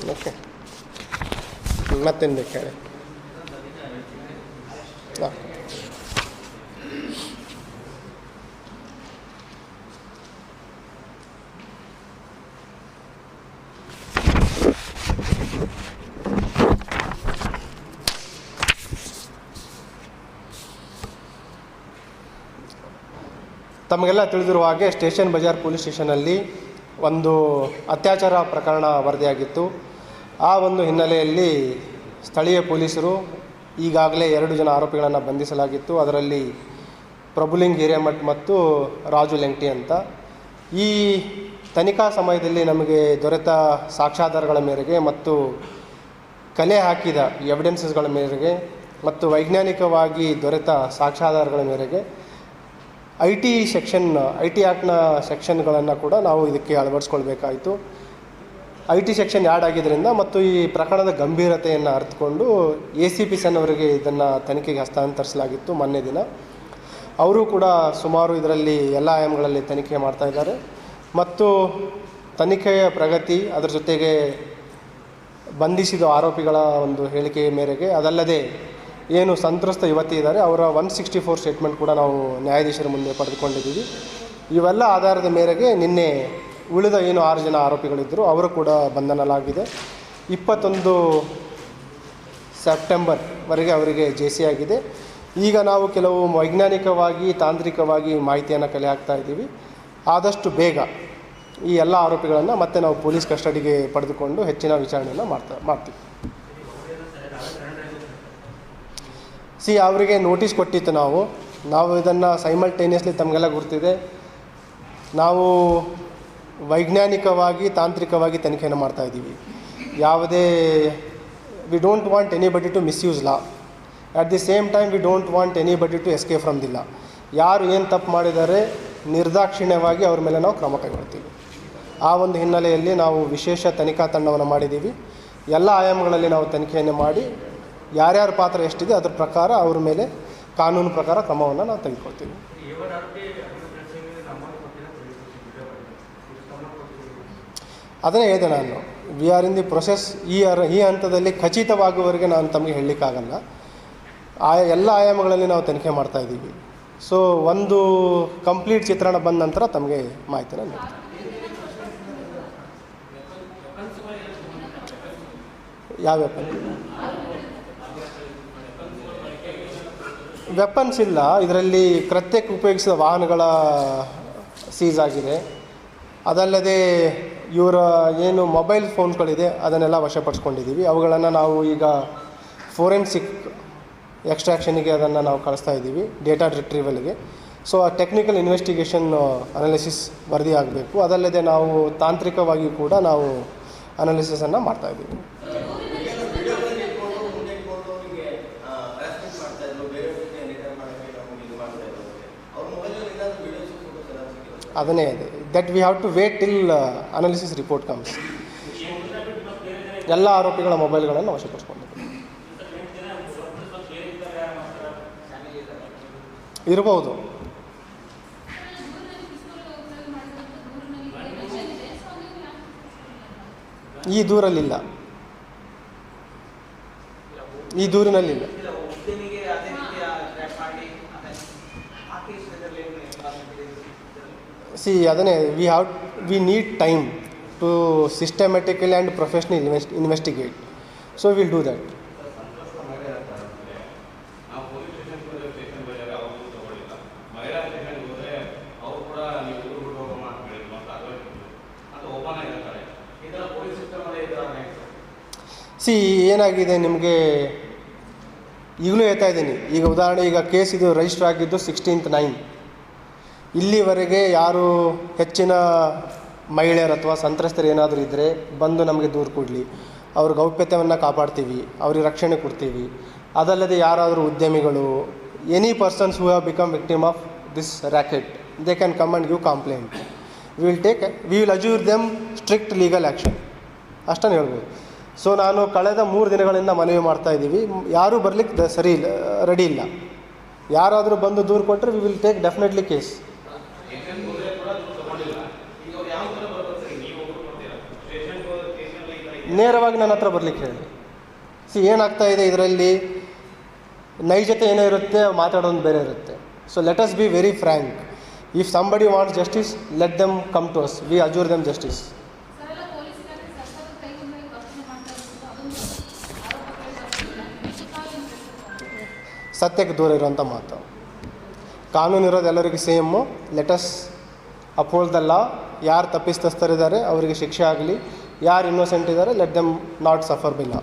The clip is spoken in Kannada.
ಓಕೆ, ಮತ್ತೇನು ಬೇಕು ಹೇಳಿ? ಹಾಂ, ತಮಗೆಲ್ಲ ತಿಳಿದಿರುವ ಹಾಗೆ ಸ್ಟೇಷನ್ ಬಜಾರ್ ಪೊಲೀಸ್ ಸ್ಟೇಷನಲ್ಲಿ ಒಂದು ಅತ್ಯಾಚಾರ ಪ್ರಕರಣ ವರದಿಯಾಗಿತ್ತು. ಆ ಒಂದು ಹಿನ್ನೆಲೆಯಲ್ಲಿ ಸ್ಥಳೀಯ ಪೊಲೀಸರು ಈಗಾಗಲೇ 2 ಜನ ಆರೋಪಿಗಳನ್ನು ಬಂಧಿಸಲಾಗಿತ್ತು. ಅದರಲ್ಲಿ ಪ್ರಭುಲಿಂಗ್ ಹಿರೇಮಠ್ ಮತ್ತು ರಾಜು ಲೆಂಗ್ಟಿ ಅಂತ. ಈ ತನಿಖಾ ಸಮಯದಲ್ಲಿ ನಮಗೆ ದೊರೆತ ಸಾಕ್ಷ್ಯಾಧಾರಗಳ ಮೇರೆಗೆ ಮತ್ತು ಕಲೆ ಹಾಕಿದ ಎವಿಡೆನ್ಸಸ್ಗಳ ಮೇರೆಗೆ ಮತ್ತು ವೈಜ್ಞಾನಿಕವಾಗಿ ದೊರೆತ ಸಾಕ್ಷ್ಯಾಧಾರಗಳ ಮೇರೆಗೆ ಐ ಟಿ ಆ್ಯಕ್ಟ್ನ ಸೆಕ್ಷನ್ಗಳನ್ನು ಕೂಡ ನಾವು ಇದಕ್ಕೆ ಅಳವಡಿಸ್ಕೊಳ್ಬೇಕಾಯಿತು. ಐ ಟಿ ಸೆಕ್ಷನ್ ಆ್ಯಡ್ ಆಗಿದ್ದರಿಂದ ಮತ್ತು ಈ ಪ್ರಕರಣದ ಗಂಭೀರತೆಯನ್ನು ಅರ್ಥಕೊಂಡು ACP ಸನ್ ಅವರಿಗೆ ಇದನ್ನು ತನಿಖೆಗೆ ಹಸ್ತಾಂತರಿಸಲಾಗಿತ್ತು ಮೊನ್ನೆ ದಿನ. ಅವರು ಕೂಡ ಸುಮಾರು ಇದರಲ್ಲಿ ಎಲ್ಲ ಆಯಾಮಗಳಲ್ಲಿ ತನಿಖೆ ಮಾಡ್ತಾಯಿದ್ದಾರೆ ಮತ್ತು ತನಿಖೆಯ ಪ್ರಗತಿ, ಅದರ ಜೊತೆಗೆ ಬಂಧಿಸಿದ ಆರೋಪಿಗಳ ಒಂದು ಹೇಳಿಕೆಯ ಮೇರೆಗೆ, ಅದಲ್ಲದೆ ಏನು ಸಂತ್ರಸ್ತ ಯುವತಿ ಇದ್ದಾರೆ ಅವರ 164 ಸ್ಟೇಟ್ಮೆಂಟ್ ಕೂಡ ನಾವು ನ್ಯಾಯಾಧೀಶರ ಮುಂದೆ ಪಡೆದುಕೊಂಡಿದ್ದೀವಿ. ಇವೆಲ್ಲ ಆಧಾರದ ಮೇರೆಗೆ ನಿನ್ನೆ ಉಳಿದ ಏನು 6 ಜನ ಆರೋಪಿಗಳಿದ್ದರು ಅವರು ಕೂಡ ಬಂಧನಲಾಗಿದೆ. 21 ಸೆಪ್ಟೆಂಬರ್ವರೆಗೆ ಅವರಿಗೆ JC ಆಗಿದೆ. ಈಗ ನಾವು ಕೆಲವು ವೈಜ್ಞಾನಿಕವಾಗಿ ತಾಂತ್ರಿಕವಾಗಿ ಮಾಹಿತಿಯನ್ನು ಕಲೆ ಹಾಕ್ತಾ ಇದ್ದೀವಿ. ಆದಷ್ಟು ಬೇಗ ಈ ಎಲ್ಲ ಆರೋಪಿಗಳನ್ನು ಮತ್ತೆ ನಾವು ಪೊಲೀಸ್ ಕಸ್ಟಡಿಗೆ ಪಡೆದುಕೊಂಡು ಹೆಚ್ಚಿನ ವಿಚಾರಣೆಯನ್ನು ಮಾಡ್ತೀವಿ. ಅವರಿಗೆ ನೋಟಿಸ್ ಕೊಟ್ಟಿತ್ತು. ನಾವು ಇದನ್ನು ಸೈಮಲ್ಟೇನಿಯಸ್ಲಿ ತಮಗೆಲ್ಲ ಗುರ್ತಿದೆ, ನಾವು ವೈಜ್ಞಾನಿಕವಾಗಿ ತಾಂತ್ರಿಕವಾಗಿ ತನಿಖೆಯನ್ನು ಮಾಡ್ತಾಯಿದ್ದೀವಿ. ಯಾವುದೇ we don't want anybody to misuse law. At the same time we don't want anybody to escape from the law. ಯಾರು ಏನು ತಪ್ಪು ಮಾಡಿದ್ದಾರೆ ನಿರ್ದಾಕ್ಷಿಣ್ಯವಾಗಿ ಅವ್ರ ಮೇಲೆ ನಾವು ಕ್ರಮ ಕೈಗೊಳ್ತೀವಿ. ಆ ಒಂದು ಹಿನ್ನೆಲೆಯಲ್ಲಿ ನಾವು ವಿಶೇಷ ತನಿಖಾ ತಂಡವನ್ನು ಮಾಡಿದ್ದೀವಿ. ಎಲ್ಲ ಆಯಾಮಗಳಲ್ಲಿ ನಾವು ತನಿಖೆಯನ್ನು ಮಾಡಿ ಯಾರ್ಯಾರ ಪಾತ್ರ ಎಷ್ಟಿದೆ ಅದರ ಪ್ರಕಾರ ಅವ್ರ ಮೇಲೆ ಕಾನೂನು ಪ್ರಕಾರ ಕ್ರಮವನ್ನು ನಾವು ತೆಗೆದುಕೊಳ್ತೀವಿ. ಅದನ್ನೇ ಹೇಳಿದೆ ನಾನು, we are in the process. ಈ ಹಂತದಲ್ಲಿ ಖಚಿತವಾಗುವವರೆಗೆ ನಾನು ತಮಗೆ ಹೇಳಲಿಕ್ಕಾಗಲ್ಲ. ಎಲ್ಲ ಆಯಾಮಗಳಲ್ಲಿ ನಾವು ತನಿಖೆ ಮಾಡ್ತಾಯಿದ್ದೀವಿ. ಸೊ ಒಂದು ಕಂಪ್ಲೀಟ್ ಚಿತ್ರಣ ಬಂದ ನಂತರ ತಮಗೆ ಮಾಹಿತಿನ ನೀಡ್ತೀನಿ. ಯಾವ ವೆಪನ್ಸ್ ಇಲ್ಲ. ಇದರಲ್ಲಿ ಕೃತ್ಯಕ್ಕೆ ಉಪಯೋಗಿಸಿದ ವಾಹನಗಳ ಸೀಸ್ ಆಗಿದೆ. ಅದಲ್ಲದೆ ಇವರ ಏನು ಮೊಬೈಲ್ ಫೋನ್ಗಳಿದೆ ಅದನ್ನೆಲ್ಲ ವಶಪಡಿಸ್ಕೊಂಡಿದ್ದೀವಿ. ಅವುಗಳನ್ನು ನಾವು ಈಗ ಫೋರೆನ್ಸಿಕ್ ಎಕ್ಸ್ಟ್ರಾಕ್ಷನಿಗೆ ಅದನ್ನು ನಾವು ಕಳಿಸ್ತಾ ಇದ್ದೀವಿ, ಡೇಟಾ ರಿಟ್ರೀವಲ್ಗೆ. ಸೊ ಆ ಟೆಕ್ನಿಕಲ್ ಇನ್ವೆಸ್ಟಿಗೇಷನ್ ಅನಾಲಿಸಿಸ್ ವರದಿ ಆಗಬೇಕು. ಅದಲ್ಲದೆ ನಾವು ತಾಂತ್ರಿಕವಾಗಿ ಕೂಡ ನಾವು ಅನಾಲಿಸಿಸನ್ನು ಮಾಡ್ತಾಯಿದ್ದೀವಿ. ಅದನ್ನೇ ಇದೆ, that we have to wait till analysis report comes. ಎಲ್ಲ ಆರೋಪಿಗಳ ಮೊಬೈಲ್ಗಳನ್ನು ವಶಪಡಿಸ್ಕೊಂಡಿದ್ದೀವಿ. ಇರ್ಬೋದು. ಈ ದೂರಲ್ಲಿಲ್ಲ, ಈ ದೂರಿನಲ್ಲಿಲ್ಲ. ಅದನ್ನೇ we need time to systematically and professionally investigate. So we'll do that. ಏನಾಗಿದೆ ನಿಮಗೆ ಈಗಲೂ ಹೇಳ್ತಾ ಇದ್ದೀನಿ. ಈಗ ಉದಾಹರಣೆ, ಈಗ ಕೇಸ್ ಇದು ರಿಜಿಸ್ಟರ್ ಆಗಿದ್ದು 16/9. ಇಲ್ಲಿವರೆಗೆ ಯಾರು ಹೆಚ್ಚಿನ ಮಹಿಳೆಯರು ಅಥವಾ ಸಂತ್ರಸ್ತರು ಏನಾದರೂ ಇದ್ದರೆ ಬಂದು ನಮಗೆ ದೂರು ಕೊಡಲಿ, ಅವ್ರ ಗೌಪ್ಯತೆಯನ್ನು ಕಾಪಾಡ್ತೀವಿ, ಅವ್ರಿಗೆ ರಕ್ಷಣೆ ಕೊಡ್ತೀವಿ. ಅದಲ್ಲದೆ ಯಾರಾದರೂ ಉದ್ಯಮಿಗಳು, any persons who have become victim of this racket, they can come and give complaint. We will Azure them strict legal action ಅಷ್ಟನ್ನು ಹೇಳ್ಬೋದು. ಸೊ ನಾನು ಕಳೆದ 3 ದಿನಗಳಿಂದ ಮನವಿ ಮಾಡ್ತಾಯಿದ್ದೀವಿ, ಯಾರೂ ಬರಲಿಕ್ಕೆ ರೆಡಿ ಇಲ್ಲ. ಯಾರಾದರೂ ಬಂದು ದೂರು ಕೊಟ್ಟರೆ we will take definitely case. ನೇರವಾಗಿ ನನ್ನ ಹತ್ರ ಬರ್ಲಿಕ್ಕೆ ಹೇಳಿ. ಏನಾಗ್ತಾ ಇದೆ ಇದರಲ್ಲಿ, ನೈಜತೆ ಏನೋ ಇರುತ್ತೆ, ಮಾತಾಡೋದು ಬೇರೆ ಇರುತ್ತೆ. So let us be very frank. If somebody wants justice, let them come to us, we assure them justice. ಸತ್ಯಕ್ಕೆ ದೂರ ಇರುವಂಥ ಮಾತು. ಕಾನೂನು ಇರೋದು ಎಲ್ಲರಿಗೂ same. Let's uphold the law. ಯಾರು ತಪ್ಪಿತಸ್ಥರಿದ್ದಾರೆ ಅವರಿಗೆ ಶಿಕ್ಷೆ ಆಗಲಿ, ಯಾರು ಇನ್ನೋಸೆಂಟ್ ಇದ್ದಾರೆ let them not suffer by law.